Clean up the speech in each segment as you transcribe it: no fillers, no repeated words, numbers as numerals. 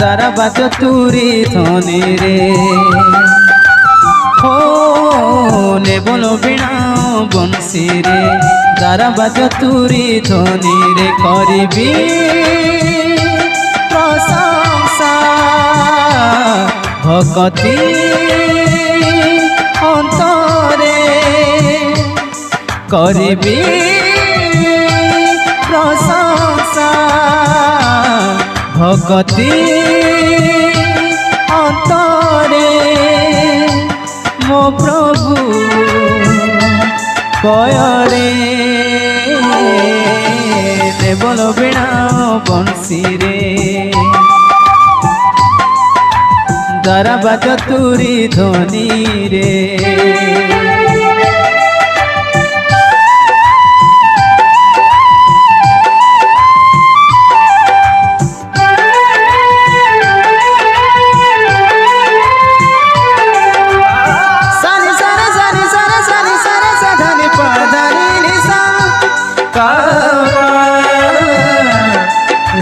तारा बाज तुरी ध्वनि रे हो ने बोलो बिना बंसी रे तारा बाज तुरी ध्वनि रे करिबी प्रशंसा भक्ति अंतरे करिबी प्रशंसा भक्ति अंतरे मो प्रभु कयरे देवल बिना बंसी रे तारा बाज तुरी ध्वनि रे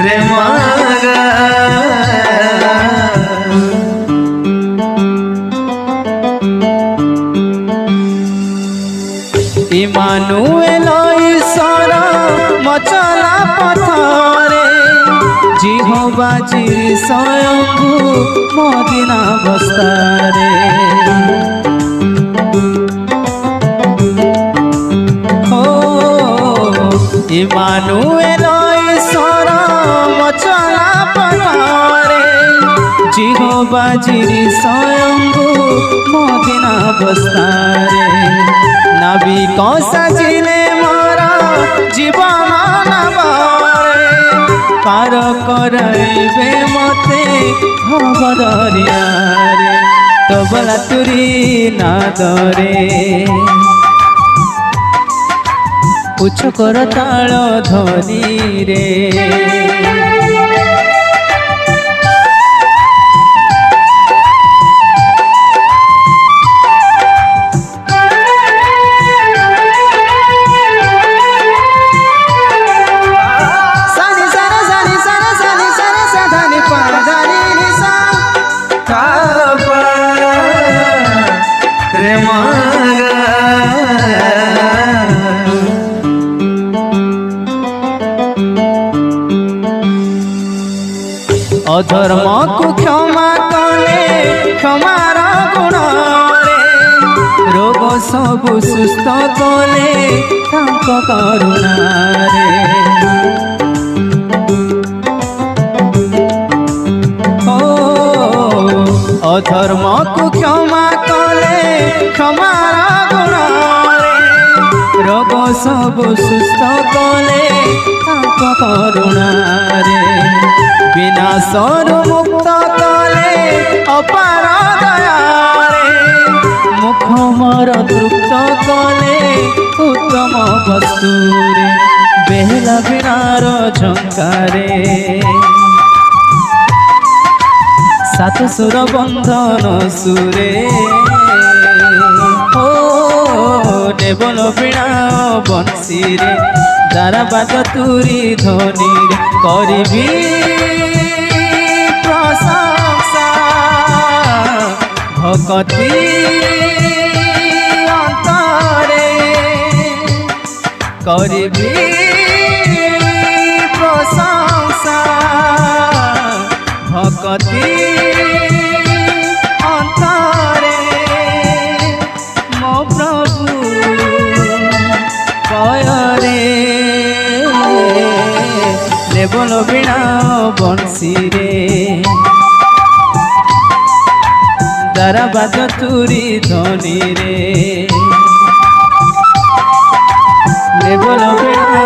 रे मागा इमानुएल ईश्वर मचला पथरे जिहोवा जी स्वयंभू मदिना बस्तारे इमानुएल ईश्वर मचला पथरे जिहोवा जी स्वयंभू मदिना बस्तारे नाविक साजिले मोरा जीवन नवरे पार कराइबे मते भवदरिया रे तबला तुरी नादरे उच्च कर ताल ध्वनि रे अधर्म को क्षमा कले क्षमार गुण रे रोग सब सुस्थ कले करुणा रे अधर्म को क्षमा कले क्षमार गुण रे रोग सब सुस्थ कले करुणा रे विनाशरु मुक्त कले अपार दयारे मुख मोर तृप्त कले उत्तम वस्तुरे बेहला बिनार झंकारे सात सुर बंधन सुरे हो देवल बिना बंसी रे तारा बाज तुरी ध्वनि रे करिबी प्रशंसा भक्ति अंतरे करिबी प्रशंसा भक्ति अंतरे मो प्रभु कयरे देवल बिना बंसी रे तारा बाज तुरी ध्वनि रे देवल बिना